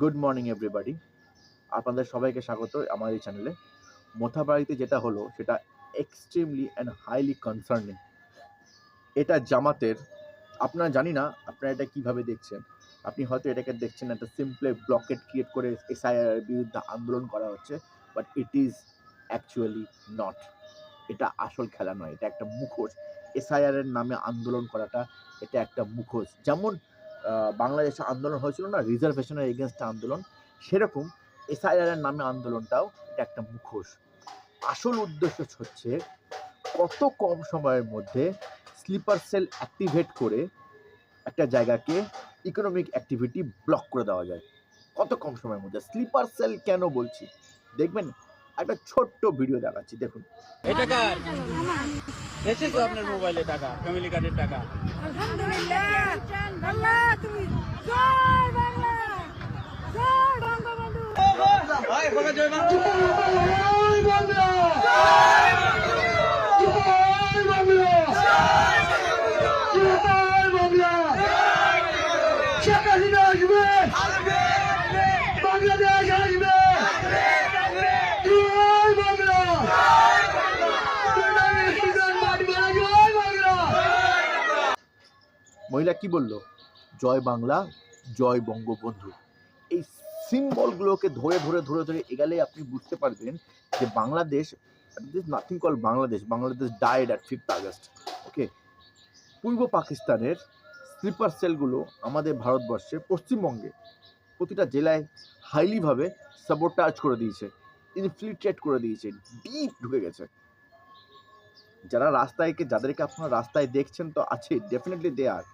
Good morning everybody. আপনাদের সবাইকে স্বাগত আমার এই চ্যানেলে। মোথাবাড়িতে যেটা হলো সেটা এক্সট্রিমলি অ্যান্ড হাইলি কনসার্নিং। এটা জামাতের, আপনারা জানি না আপনারা এটা কিভাবে দেখছেন। আপনি হয়তো এটাকে দেখছেন একটা সিম্পল ব্লকেট ক্রিয়েট করে এসআইআর এর বিরুদ্ধে আন্দোলন করা হচ্ছে, but it is actually not. এটা আসল খেলা নয়, এটা একটা মুখোশ। এসআইআর এর নামে আন্দোলন করাটা এটা একটা মুখোশ। যেমন বাংলাদেশে আন্দোলন হয়েছিল না রিজার্ভেশনের এগেনস্টে আন্দোলন, সেরকম এসআইআর এর নামে আন্দোলনটাও এটা একটা মুখোশ। আসল উদ্দেশ্য হচ্ছে কত কম সময়ের মধ্যে স্লিপার সেল অ্যাক্টিভেট করে একটা জায়গাকে ইকোনমিক অ্যাক্টিভিটি ব্লক করে দেওয়া যায় কত কম সময়ের মধ্যে। স্লিপার সেল কেন বলছি দেখবেন, একটা ছোট্ট ভিডিও দেখাচ্ছি, দেখুন। এটা কার এসেছে আপনার মোবাইলে টাকা, ফ্যামিলি কার্ডের টাকা? আলহামদুলিল্লাহ। আল্লাহ তুমি জয় বাংলা, জয় বঙ্গবন্ধু। ভাই বলে জয় বাংলা। জয় বাংলা, জয় বাংলা, জয় বাংলা। শেখ হাসিনা আসবে, বাংলাদেশ আসবে। জয় বাংলা, জয় বাংলা। মহিলা কি বলল? জয় বাংলা, জয় বঙ্গবন্ধু। এই সিম্বলগুলোকে ধরে ধরে ধরে ধরে এগেলে আপনি বুঝতে পারবেন যে Bangladesh, nothing call Bangladesh, Bangladesh died at 5th August. Okay, পূর্ব পাকিস্তানের স্লিপার সেলগুলো আমাদের ভারতবর্ষে পশ্চিমবঙ্গে প্রতিটা জেলায় হাইলিভাবে সাবোটাজ করে দিয়েছে, ইনফিল্ট্রেট করে দিয়েছে, ডিপ ঢুকে গেছে। যারা যাদেরকে আপনারা রাস্তায় দেখছেন তো আছে, ডেফিনেটলি দে আর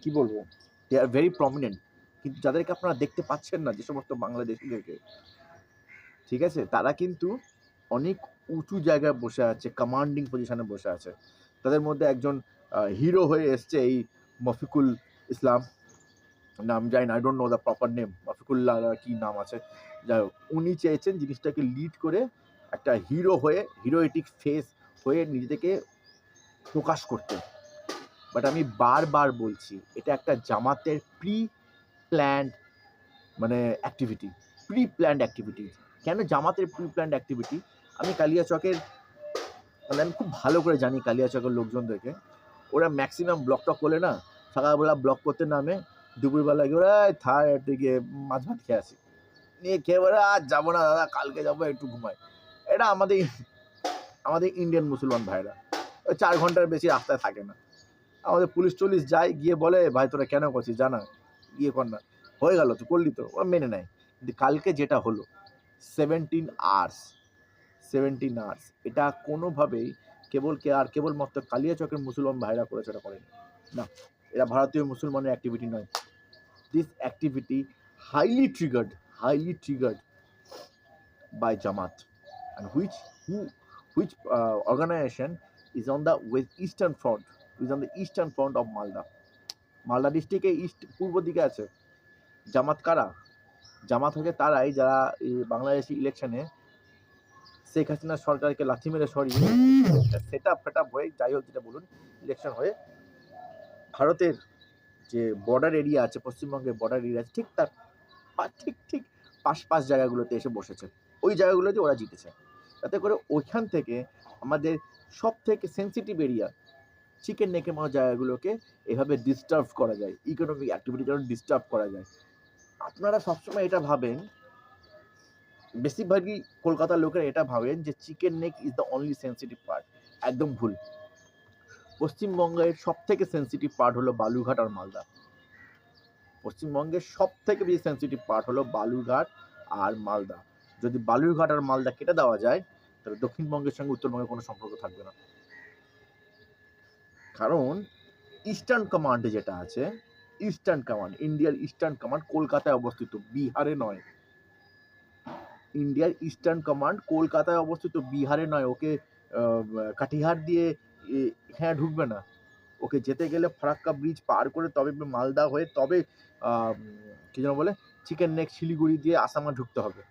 কি বলবো, দে আর ভেরি প্রমিনেন্ট। কিন্তু যাদেরকে আপনারা দেখতে পাচ্ছেন না, যে সমস্ত বাংলাদেশিদেরকে, ঠিক আছে, তারা কিন্তু অনেক উঁচু জায়গায় বসে আছে, কমান্ডিং পজিশনে বসে আছে। তাদের মধ্যে একজন হিরো হয়ে এসছে, এই মফিকুল ইসলাম, নাম জানি না, I don't know the proper name, Mofikullah কি নাম আছে, যাই হোক, উনি চেয়েছেন জিনিসটাকে লিড করে একটা হিরো হয়ে, হিরোয়েটিক ফেস হয়ে নিজেকে প্রকাশ করতে। বাট আমি বারবার বলছি, এটা একটা জামাতের প্ল্যান্ড অ্যাক্টিভিটি, অ্যাক্টিভিটি। কেন জামাতের প্ল্যান্ড অ্যাক্টিভিটি? আমি কালিয়াচকের, আমি খুব ভালো করে জানি কালিয়াচকের লোকজনদেরকে। ওরা ম্যাক্সিমাম ব্লকটা করলে না, সকালবেলা ব্লক করতে নামে, দুপুরবেলা গিয়ে ওরা থার একটু গিয়ে মাছ ভাত খেয়ে আসি, নিয়ে খেয়ে বলে আজ যাবো না দাদা, কালকে যাবো, একটু ঘুমাই। এটা আমাদের ইন্ডিয়ান মুসলমান ভাইরা 4 ঘন্টার বেশি রাস্তায় থাকে না। আমাদের পুলিশ যায়, গিয়ে বলে ভাই তোরা কেন করছিস, জানা, গিয়ে কর না, হয়ে গেল তো, করলি তো, ওরা মেনে নেয়। কিন্তু কালকে যেটা হলো 17 আওয়ার্স, এটা কোনোভাবেই কেবলমাত্র কালিয়াচকের মুসলমান ভাইরা করেছে, এটা করেনি না, এটা ভারতীয় মুসলমানের অ্যাক্টিভিটি নয়। This activity highly triggered by Jamaat, and which organization is on the eastern front of Malda ডিস্ট্রিক্টে পূর্ব দিকে আছে। জামাত কারা? জামাত হচ্ছে তারাই যারা বাংলাদেশি ইলেকশনে শেখ হাসিনা সরকারকে লাথি মেরে সরিয়ে সেট আপ হয়ে, যাই হোক যেটা বলুন, ইলেকশন হয়ে ভারতের যে বর্ডার এরিয়া আছে, পশ্চিমবঙ্গের বর্ডার এরিয়া আছে, ঠিক তার ঠিক পাশ জায়গাগুলোতে এসে বসেছে। ওই জায়গাগুলোতে ওরা জিতেছে, যাতে করে ওইখান থেকে আমাদের সব থেকে সেন্সিটিভ এরিয়া চিকেন নেকে মতো জায়গাগুলোকে এভাবে ডিস্টার্ব করা যায়, ইকোনমিক অ্যাক্টিভিটি যেন ডিস্টার্ব করা যায়। আপনারা সবসময় এটা ভাবেন, বেশিরভাগই কলকাতার লোকেরা এটা ভাবেন যে chicken neck is the only sensitive part. একদম ভুল। পশ্চিমবঙ্গের সব থেকে সেন্সিটিভ পার্ট হলো বালুরঘাট আর মালদা। পশ্চিমবঙ্গের সব থেকে বেশি সেন্সিটিভ পার্ট হলো বালুরঘাট আর মালদা। যদি বালুরঘাট আর মালদা কেটে দেওয়া যায়, তাহলে দক্ষিণবঙ্গের সঙ্গে উত্তরবঙ্গের কোনো সম্পর্ক থাকবে না। কারণ ইস্টার্ন কমান্ড যেটা আছে, ইন্ডিয়ার ইস্টার্ন কমান্ড কলকাতায় অবস্থিত, বিহারে নয়। ইন্ডিয়ার ইস্টার্ন কমান্ড কলকাতায় অবস্থিত, বিহারে নয়। ওকে কাটিহার দিয়ে হ্যাঁ ঢুকবে না, ওকে যেতে গেলে ফারাক্কা ব্রিজ পার করে, তবে মালদা হয়ে, তবে কি যেন বলে, চিকেন নেক শিলিগুড়ি দিয়ে আসামে ঢুকতে হবে।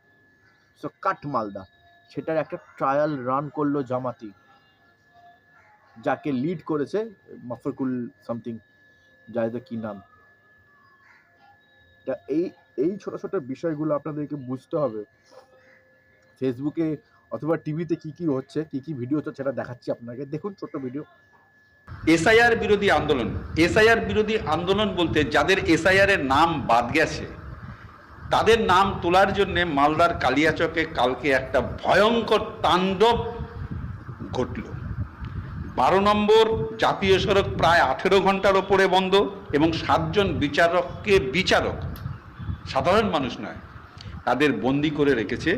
সো কাট মালদা, সেটার একটা ট্রায়াল রান করলো জামাতি, যাকে লিড করেছে মফরকুল সামথিং, জায়দা কি নাম, এই এই ছোট ছোট বিষয়গুলো আপনাদেরকে বুঝতে হবে। ফেসবুকে অথবা টিভিতে কি কি হচ্ছে, কি কি ভিডিও হচ্ছে সেটা দেখাচ্ছি আপনাকে, দেখুন ছোট্ট ভিডিও। এসআইআর বিরোধী আন্দোলন। এসআইআর বিরোধী আন্দোলন বলতে যাদের এসআইআর এর নাম বাদ গেছে তাদের নাম তোলার জন্য মালদার কালিয়াচকে কালকে একটা ভয়ঙ্কর তাণ্ডব ঘটল। 12 নম্বর জাতীয় সড়ক প্রায় 18 ঘন্টার ওপরে বন্ধ এবং 7 জন বিচারক সাধারণ মানুষ নয়, তাদের বন্দি করে রেখেছে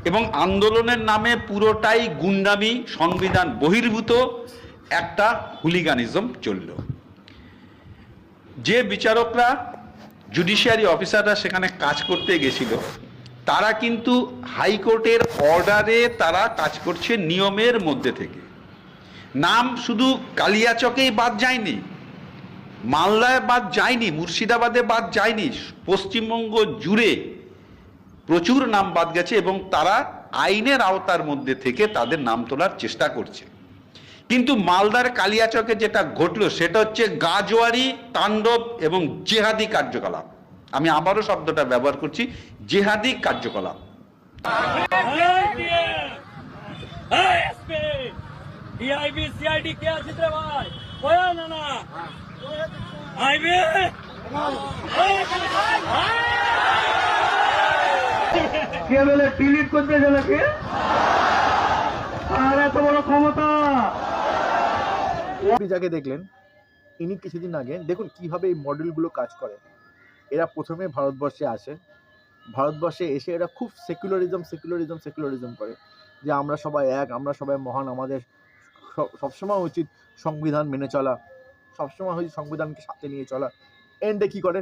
এবং আন্দোলনের নামে পুরোটাই গুন্ডামি, সংবিধান বহির্ভূত একটা হুলিগানিজম চলল। যে বিচারকরা, জুডিশিয়ারি অফিসাররা সেখানে কাজ করতে গেছিল, তারা কিন্তু হাইকোর্টের অর্ডারে তারা কাজ করছে নিয়মের মধ্যে থেকে। নাম শুধু কালিয়াচকেই বাদ যায়নি, মালদায় বাদ যায়নি, মুর্শিদাবাদে বাদ যায়নি, পশ্চিমবঙ্গ জুড়ে প্রচুর নাম বাদ গেছে এবং তারা আইনের আওতার মধ্যে থেকে তাদের নাম তোলার চেষ্টা করছে। কিন্তু মালদার কালিয়াচকে যেটা ঘটলো সেটা হচ্ছে গাজোয়ারি, তাণ্ডব এবং জেহাদি কার্যকলাপ। আমি আবারও শব্দটা ব্যবহার করছি, জেহাদি কার্যকলাপ। কে বলে ডিলিট করতে গেলে কে? আর এত বড় ক্ষমতা! আপনি যাকে দেখলেন ইনি কিছুদিন আগে, দেখুন কিভাবে এই মডেলগুলো কাজ করে। এরা প্রথমে ভারতবর্ষে আসে, ভারতবর্ষে এসে এরা খুব সেকুলারিজম করে যে আমরা সবাই এক, আমরা সবাই মহান, আমাদের সবসময় উচিত সংবিধান মেনে চলা, সবসময় উচিত সংবিধানকে সাথে নিয়ে চলা। এন্ডে কী করে,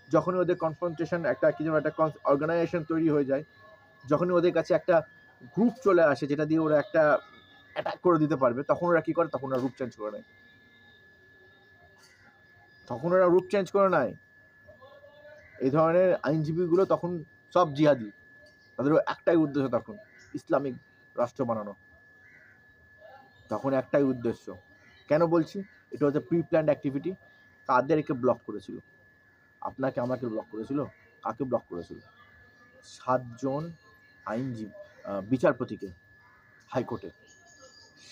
যখনই ওদের কনফ্রন্টেশন একটা কিছু একটা অর্গানাইজেশন তৈরি হয়ে যায়, যখনই ওদের কাছে একটা গ্রুপ চলে আসে যেটা দিয়ে ওরা একটা অ্যাটাক করে দিতে পারবে, তখন ওরা কী করে, তখন ওরা রূপ চেঞ্জ করে নেয়। এই ধরনের আইনজীবীগুলো তখন সব জিহাদি, তাদের একটাই উদ্দেশ্য তখন ইসলামিক রাষ্ট্র বানানো, তখন একটাই উদ্দেশ্য। কেন বলছি? এটা হচ্ছে প্রি প্ল্যান্ড অ্যাক্টিভিটি। কাদেরকে ব্লক করেছিল? আপনাকে আমাকে ব্লক করেছিল। কাকে ব্লক করেছিল? 7 জন আইনজীবী, বিচারপতিকে, হাইকোর্টে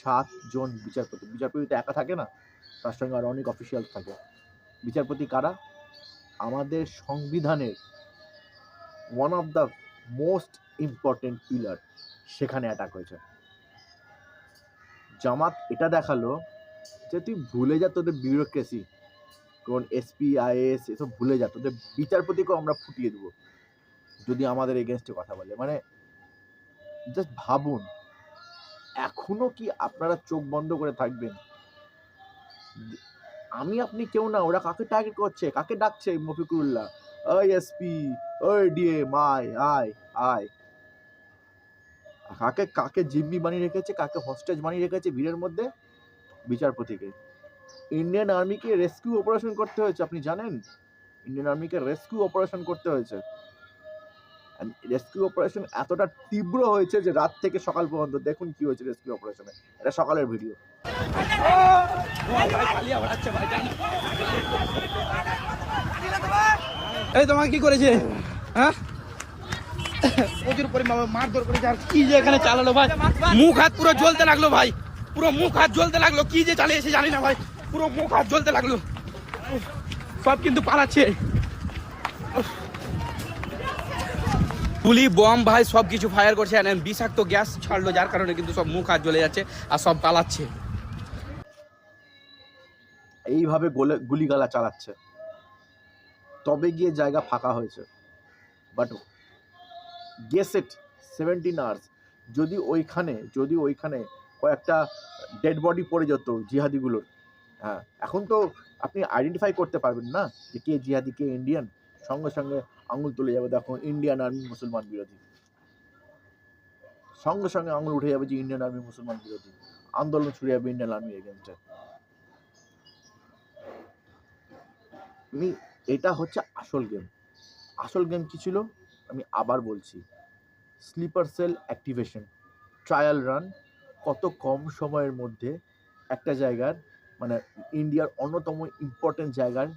7 জন বিচারপতি। বিচারপতি তো একা থাকে না, তার সঙ্গে আরও অনেক অফিসিয়াল থাকে। বিচারপতি কারা? আমাদের সংবিধানের one of the most important pillar, সেখানে অ্যাটাক হয়েছে। জামাত এটা দেখালো যে তুই ভুলে যা তোদের বিউরোক্রেসি, কোন এসপি আইএস এসব ভুলে যা, তোদের বিচারপতিকেও আমরা ফুটিয়ে দেবো যদি আমাদের এগেনস্টে কথা বলে। মানে জাস্ট ভাবুন, এখনো কি আপনারা চোখ বন্ধ করে থাকবেন? আমি আপনি কেউ না, ওরা কাকে টার্গেট করছে, কাকে ডাকছে? মফিকুরুল্লাহ, ওই এসপি, ওই ডিএম, আয়। কাকে জিম্মি বানিয়ে রেখেছে, কাকে হস্টেজ বানিয়ে রেখেছে ভিড়ের মধ্যে? বিচারপতিকে। ইন্ডিয়ান আর্মিকে রেস্কিউ অপারেশন করতে হয়েছে, আপনি জানেন? ইন্ডিয়ান আর্মিকে রেস্কিউ অপারেশন করতে হয়েছে। রেস্কিউ অপারেশন এতটা তীব্র হয়েছে যে রাত থেকে সকাল পর্যন্ত দেখুন কি হয়েছে রেস্কিউ অপারেশনে। এটা সকালের ভিডিও। এই তোমাকে কি করেছে? হ্যাঁ, প্রচুর পরিমাণে মারধর করেছে। আর কি যে এখানে চালালো ভাই, মুখ হাত পুরো জ্বলতে লাগলো ভাই, পুরো মুখ হাত জ্বলতে লাগলো। কি যে চালিয়েছে জানি না ভাই, পুরো মুখ হাত জ্বলতে লাগলো। সব কিন্তু পালাচ্ছে, গুলি বম ভাই সব কিছু ফায়ার করছে, বিষাক্ত গ্যাস ছাড়লো, যার কারণে কিন্তু সব মুখ হাত জ্বলে যাচ্ছে আর সব পালাচ্ছে। এইভাবে গুলিগালা চালাচ্ছে, তবে গিয়ে জায়গা ফাঁকা হয়েছে। But guess it, 17 hours. যদি ওইখানে কয়েকটা ডেড বডি পড়ে যেত জিহাদিগুলোর, হ্যাঁ, এখন তো আপনি আইডেন্টিফাই করতে পারবেন না যে কে জিহাদি কে ইন্ডিয়ান। সঙ্গে সঙ্গে আঙুল তুলে যাবে, দেখো ইন্ডিয়ান আর্মি মুসলমান বিরোধী। সঙ্গে সঙ্গে আঙুল উঠে যাবে যে ইন্ডিয়ান আর্মি মুসলমান বিরোধী, আন্দোলন শুরু যাবে ইন্ডিয়ান আর্মি এগেনস্টে। এটা হচ্ছে আসল গেম। আসল গেম কি ছিল আমি আবার বলছি, sleeper cell activation, trial run. কত কম সময়ের মধ্যে একটা জায়গার, মানে ইন্ডিয়ার অন্যতম ইম্পর্টেন্ট জায়গার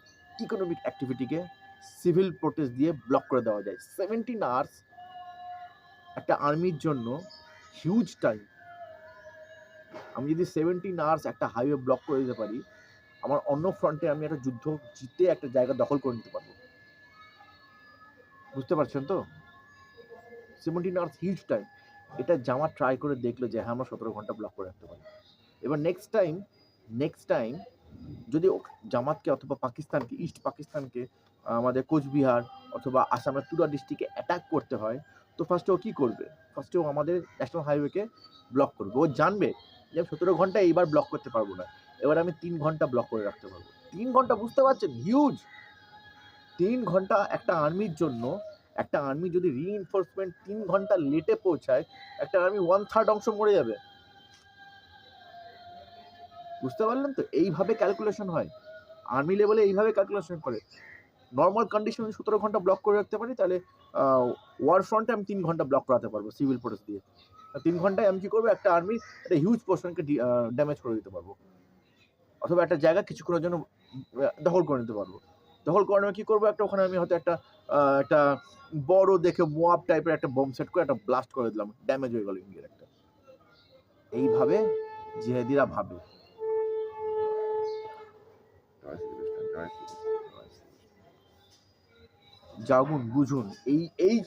ইকোনমিক অ্যাক্টিভিটিকে সিভিল প্রোটেস্ট দিয়ে ব্লক করে দেওয়া যায়। 17 আওয়ার্স একটা আর্মির জন্য হিউজ টাইম। আমি যদি 17 আওয়ার্স একটা হাইওয়ে ব্লক করে দিতে পারি, আমার অন্য ফ্রন্টে আমি একটা যুদ্ধ জিতে একটা জায়গা দখল করে নিতে পারবো। বুঝতে পারছেন তো? 17 আওয়ার্স হিউজ টাইম। এটা জামাত ট্রাই করে দেখলো যে হ্যাঁ আমরা 17 ঘন্টা ব্লক করে রাখতে পারি। এবার নেক্সট টাইম যদি জামাতকে অথবা পাকিস্তানকে, ইস্ট পাকিস্তানকে, আমাদের কোচবিহার অথবা আসামের তুরা ডিস্ট্রিক্টে অ্যাটাক করতে হয়, তো ফার্স্টে ও কী করবে? ফার্স্টে ও আমাদের ন্যাশনাল হাইওয়েকে ব্লক করবে। ও জানবে যে আমি 17 ঘন্টা এইবার ব্লক করতে পারবো না, এবার আমি 3 ঘন্টা ব্লক করে রাখতে পারবো। 3 ঘন্টা, বুঝতে পারছেন? হিউজ। 3 ঘন্টা একটা আর্মির জন্য। একটা আর্মি যদি রিইনফোর্সমেন্ট 3 ঘন্টা লেটে পৌঁছায়, একটা আর্মি 1/3 অংশ মরে যাবে। বুঝতে পারলেন তো? এইভাবে ক্যালকুলেশন হয়, আর্মি লেভেলে এইভাবে ক্যালকুলেশন করে। নর্মাল কন্ডিশনে 17 ঘন্টা ব্লক করে রাখতে পারি, তাহলে ওয়ার ফ্রন্টে আমি 3 ঘন্টা ব্লক করাতে পারবো সিভিল প্রোটেস্ট দিয়ে। 3 ঘন্টায় আমি কী করবো? একটা আর্মির একটা হিউজ পোর্শনকে ড্যামেজ করে দিতে পারবো, অথবা একটা জায়গা কিছুক্ষণের জন্য দখল করে নিতে পারবো। দখল করে আমি কী করবো? ওখানে আমি হয়তো একটা বড় দেখে মোয়াব টাইপের একটা বোম সেট করে একটা ব্লাস্ট করে দিলাম, ড্যামেজ হয়ে গেল ইন্ডিয়ার একটা। এইভাবে জিহাদিরা ভাবে। জাগুন, বুঝুন। এই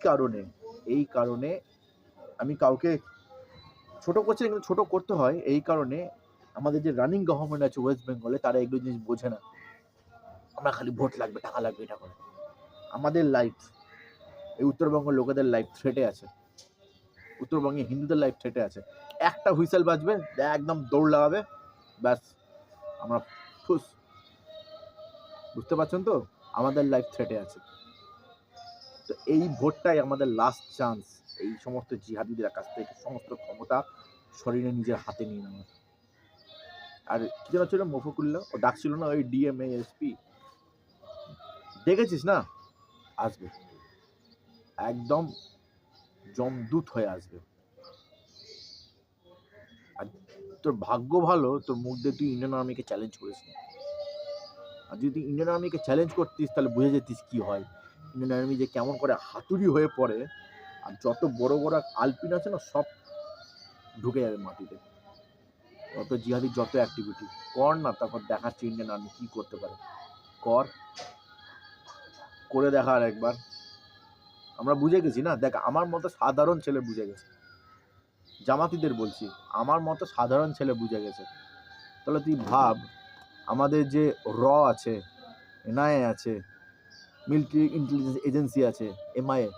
কারণে আমি কাউকে ছোট করছি না, কিন্তু ছোট করতে হয়। এই কারণে আমাদের যে রানিং গভর্নমেন্ট আছে ওয়েস্ট বেঙ্গলে, তারা এগুলো জিনিস বোঝে না। আমরা খালি ভোট লাগবে, টাকা লাগবে, এটা করে। আমাদের লাইফ, এই উত্তরবঙ্গের লোকেদের লাইফ থ্রেটে আছে, উত্তরবঙ্গে হিন্দুদের লাইফ থ্রেটে আছে। একটা হুইসেল বাজবে, একদম দৌড় লাগাবে, ব্যাস আমরা ফুস। বুঝতে পারছেন তো? আমাদের লাইফ থ্রেটে আছে। তো এই ভোটটাই আমাদের লাস্ট চান্স এই সমস্ত জিহাদিদের কাছ থেকে সমস্ত ক্ষমতা শরীরে নিজের হাতে নিয়ে নেওয়ার। আর কি যেন ছিল মফকুল্লা, ও ডাকছিল না ওই ডিএমএএসপি, দেখেছিস না? আসবে, একদম জমদূত হয়ে আসবে। আর তোর ভাগ্য ভালো, তোর মুখ দিয়ে তুই ইন্ডিয়ান আর্মিকে চ্যালেঞ্জ করিস না। আর যদি তুই ইন্ডিয়ান আর্মিকে চ্যালেঞ্জ করতিস, তাহলে বুঝে যেতিস কি হয়, ইন্ডিয়ান আর্মি যে কেমন করে হাতুড়ি হয়ে পড়ে। আর যত বড় বড় আলপিন আছে না, সব ঢুকে যাবে মাটিতে। যত জিহাদি যত অ্যাক্টিভিটি কর না, তারপর দেখাচ্ছে ইন্ডিয়ান আর্মি কী করতে পারে। করে দেখা আর একবার। আমরা বুঝে গেছি না। দেখ, আমার মতো সাধারণ ছেলে বুঝে গেছে, জামাতিদের বলছি, আমার মতো সাধারণ ছেলে বুঝে গেছে। তাহলে তুই ভাব, আমাদের যে আছে, এনআইএ আছে, মিলিটারি ইন্টেলিজেন্স এজেন্সি আছে, MIA,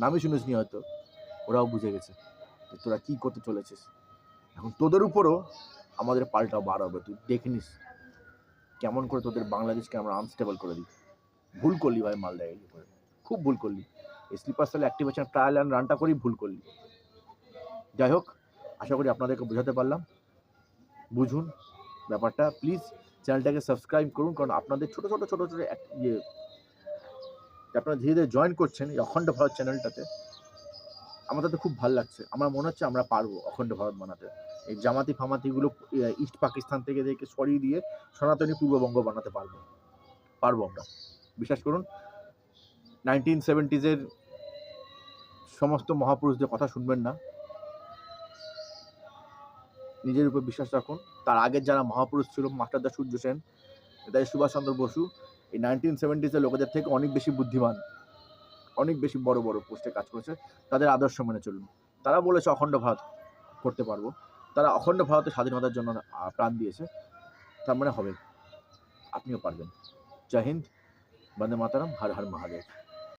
নামই শুনিসনি হয়তো, ওরাও বুঝে গেছে যে তোরা কী করতে চলেছিস। এখন তোদের উপরও আমাদের পাল্টা বার হবে। তুই দেখে নিস কেমন করে তোদের বাংলাদেশকে আমরা আনস্টেবল করে দিই। ভুল করলি ভাই মালদা, এই করে খুব ভুল করলি। Sleeper cell activation trial and রানটা করেই ভুল করলি। যাই হোক, আশা করি আপনাদেরকে বোঝাতে পারলাম। বুঝুন ব্যাপারটা। প্লিজ চ্যানেলটাকে সাবস্ক্রাইব করুন, কারণ আপনাদের ছোটো আপনারা ধীরে ধীরে জয়েন করছেন এই অখণ্ড ভারত চ্যানেলটাতে। আমাদের তো খুব ভালো লাগছে। আমার মনে হচ্ছে আমরা পারবো অখণ্ড ভারত বানাতে। এই জামাতি ফামাতিগুলো ইস্ট পাকিস্তান থেকে সরিয়ে দিয়ে সনাতনী পূর্ববঙ্গ বানাতে পারবো আমরা, বিশ্বাস করুন। 1970s সমস্ত মহাপুরুষদের কথা শুনবেন না, নিজের উপর বিশ্বাস রাখুন। তার আগের যারা মহাপুরুষ ছিল, মাস্টারদা সূর্য সেন, নেতাজি সুভাষচন্দ্র বসু, এই 1970s লোকেদের থেকে অনেক বেশি বুদ্ধিমান, অনেক বেশি বড় বড় পোস্টে কাজ করেছে। তাদের আদর্শ মেনে চলুন। তারা বলেছে অখণ্ড ভারত করতে পারবো, তারা অখণ্ড ভারতের স্বাধীনতার জন্য প্রাণ দিয়েছে, তার মানে হবে, আপনিও পারবেন। জয় হিন্দ, বন্দে মাতরম, হর হর মহাদেব।